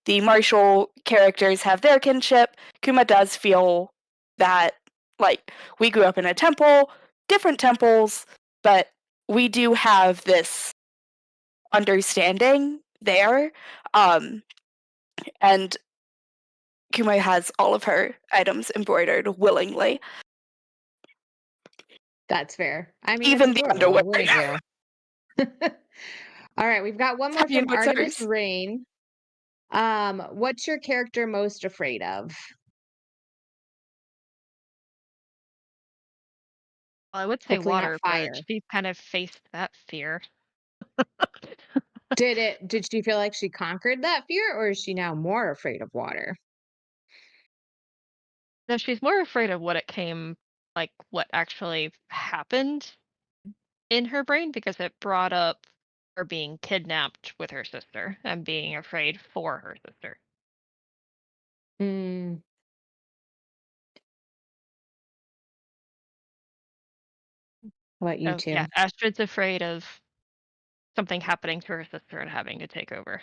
the martial characters have their kinship, Kuma does feel that Like, we grew up in a temple, different temples, but we do have this understanding there. And Kumai has all of her items embroidered willingly, That's fair. I mean, it's even the underwear. adorable. Wouldn't you? All right, we've got one How more do you from know it's Artemis hers? Rain. What's your character most afraid of? Well, I would say Hopefully not water, but fire. she's kind of faced that fear. Did she feel like she conquered that fear, or is she now more afraid of water? No, she's more afraid of what it came like, what actually happened in her brain because it brought up her being kidnapped with her sister and being afraid for her sister. Mm, how about you So, yeah, two? Astrid's afraid of something happening to her sister and having to take over.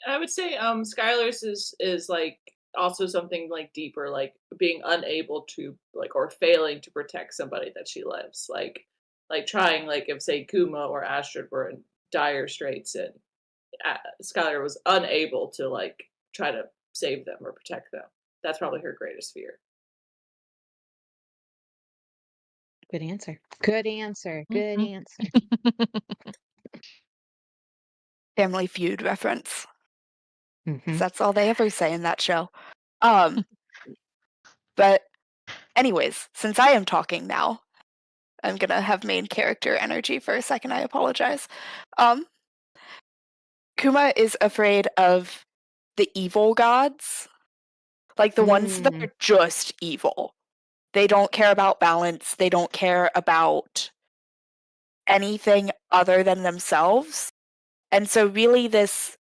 I would say Skylar's is like also something like deeper, like being unable to like or failing to protect somebody that she loves. Like trying like if say Kuma or Astrid were in dire straits and Skylar was unable to like try to save them or protect them. That's probably her greatest fear. Good answer. Good answer. Good Mhm. answer. Family Feud reference. 'Cause Hmm. that's all they ever say in that show. Um, but anyways, since I am talking now, I'm gonna have main character energy for a second. I apologize. Um, Kuma is afraid of the evil gods, like the ones that Mm, are just evil. They don't care about balance. They don't care about anything other than themselves. And so, really, this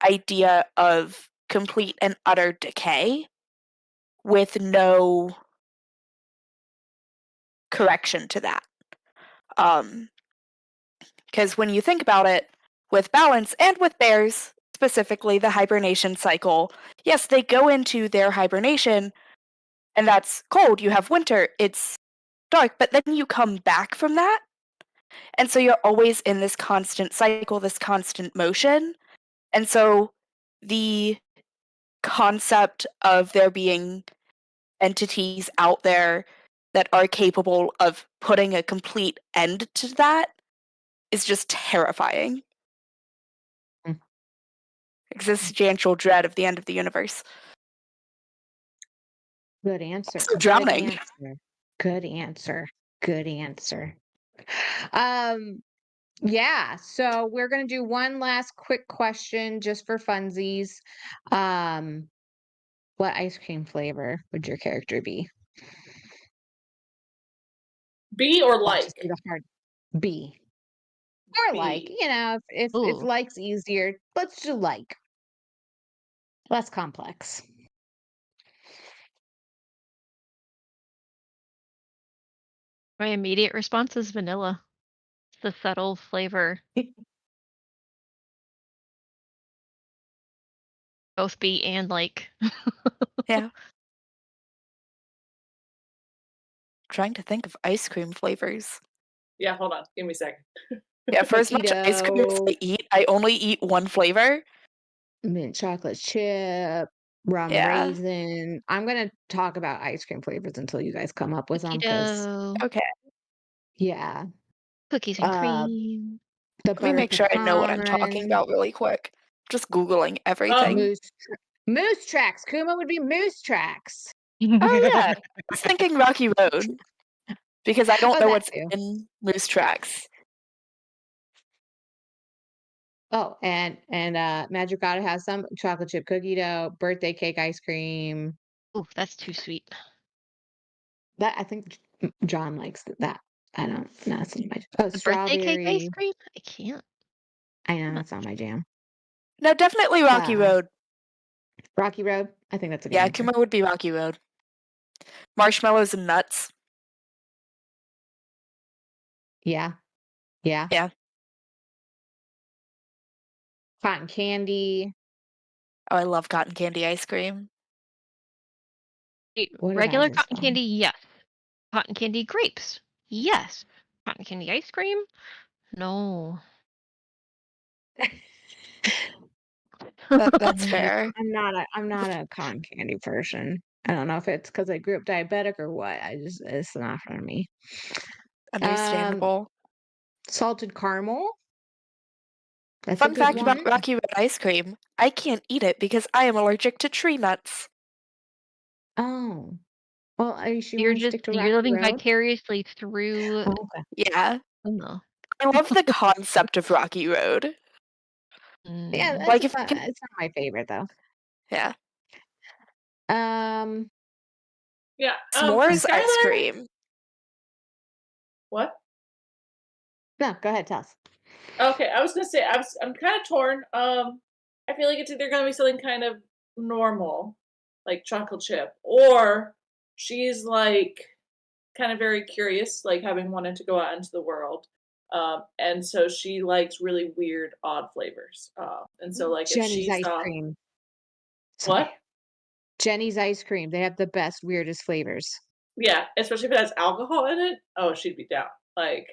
idea of complete and utter decay with no correction to that. Because when you think about it, with balance and with bears, specifically the hibernation cycle, yes, they go into their hibernation, and that's cold. You have winter, it's dark, but then you come back from that. And so you're always in this constant cycle, this constant motion. And so the concept of there being entities out there that are capable of putting a complete end to that is just terrifying. mm, Existential dread of the end of the universe. good answer. Also Good drowning. answer. Good answer. Good answer. Um, yeah, so we're gonna do one last quick question just for funsies. Um, what ice cream flavor would your character be? Be or Let's just like do the hard B. Or like, be. if Ooh, like's easier, let's do like. Less complex. my immediate response is vanilla. It's the subtle flavor, both be and like. Yeah. Trying to think of ice cream flavors. Yeah, hold on. Give me a second. Yeah, for as much ice cream as Coquito, I only eat one flavor. mint chocolate chip, rum Yeah. raisin. I'm gonna talk about ice cream flavors until you guys come up with them, because Keto, Okay. yeah. cookies and Uh, cream. the Let me butter make sure I know what I'm talking pecan, about really quick. Just Googling Um, everything. moose tracks. Kuma would be moose tracks. Oh, yeah. I was thinking Rocky Road because I don't Oh, know that what's too. in Moose Tracks. Oh, and Magic Gotta has some chocolate chip cookie dough, birthday cake ice cream. Ooh, that's too sweet. That I think John likes that. I don't. No, that's not my. Oh, The birthday cake ice strawberry. cream? I can't. I know Not that's not my jam. No, definitely Rocky Uh, Road. Rocky Road. I think that's a good Yeah, answer. Kuma would be Rocky Road. Marshmallows and nuts. Yeah, yeah. Yeah. Cotton candy. Oh, I love cotton candy ice cream. What did I Regular just cotton say? candy, yes. Cotton candy grapes, yes. Cotton candy ice cream, no. That's Yeah, fair. I'm not a cotton candy person. I don't know if it's because I grew up diabetic or what. It's not for me. Um, Understandable. salted caramel, that's a Fun good fact about one. Rocky Road ice cream: I can't eat it because I am allergic to tree nuts. Oh, well, are you sure you You're wanna just stick to you're Rocky living Road? vicariously through Oh, okay. Yeah. no. I love the concept of Rocky Road. Yeah, Mm. that's a Like, if fun you can it's not my favorite, though. yeah. Um, Yeah. Can S'mores ice Skylar? cream. What? no, go ahead, tell us. Okay, I was gonna say I'm kind of torn. I feel like it's either gonna be something kind of normal, like chocolate chip, or she's like kind of very curious, like having wanted to go out into the world. And so she likes really weird, odd flavors. And so like if Jenny's she ice saw cream. Sorry. what? Jenny's ice cream, they have the best, weirdest flavors. Yeah, especially if it has alcohol in it. Oh, she'd be down. Like,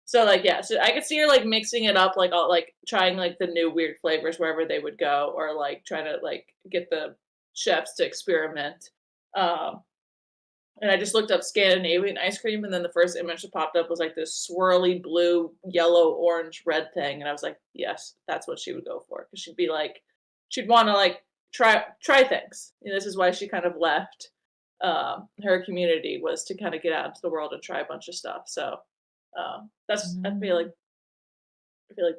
so like yeah, so I could see her like mixing it up, like all like trying like the new weird flavors wherever they would go, or like trying to like get the chefs to experiment. Um, and I just looked up Scandinavian ice cream, and then the first image that popped up was like this swirly blue, yellow, orange, red thing, and I was like, yes, that's what she would go for, because she'd be like, she'd want to like try things. This is why she kind of left her community, was to kind of get out into the world and try a bunch of stuff. So that's Mm. I feel like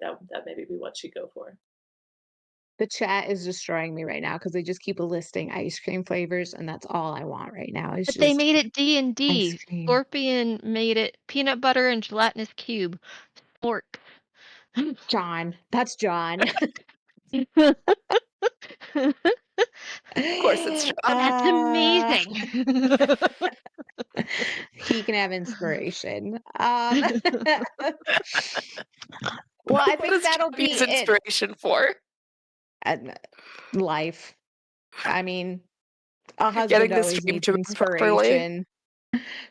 that maybe be what she'd go for. The chat is destroying me right now because they just keep listing ice cream flavors, and that's all I want right now is But they just made it ice D&D. cream. Scorpion made it peanut butter and gelatinous cube. Spork. John, that's John. Of course it's John. That's Uh, amazing. he can have inspiration. Well, I What think does that'll John use be it. inspiration for? And life. I mean, a husband Getting the always stream needs to run properly? inspiration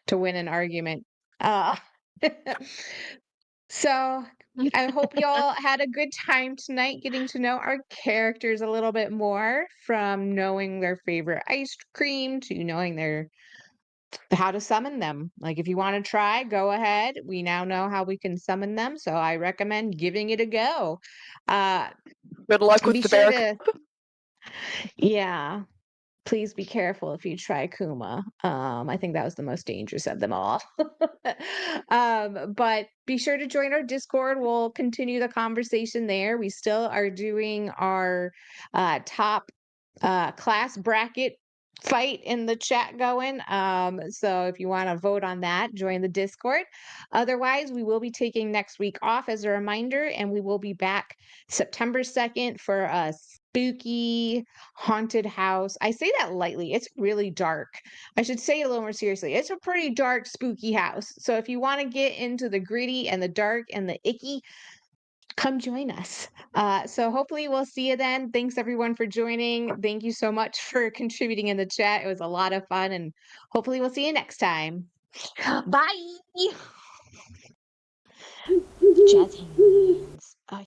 to win an argument. Uh, so I hope y'all had a good time tonight getting to know our characters a little bit more, from knowing their favorite ice cream to knowing their how to summon them. Like if you want to try, go ahead. We now know how we can summon them, so I recommend giving it a go. Uh Good luck with be the sure bear. to yeah. Please be careful if you try Kuma. I think that was the most dangerous of them all. But be sure to join our Discord. We'll continue the conversation there. We still are doing our top class bracket fight in the chat going. So if you want to vote on that, join the Discord. Otherwise, we will be taking next week off as a reminder, and we will be back September 2nd for a spooky haunted house. I say that lightly. It's really dark. I should say it a little more seriously. It's a pretty dark, spooky house. So if you want to get into the gritty and the dark and the icky, come join us. So hopefully we'll see you then. Thanks everyone for joining. Thank you so much for contributing in the chat. It was a lot of fun, and hopefully we'll see you next time. Bye. Jazz hands. Oh,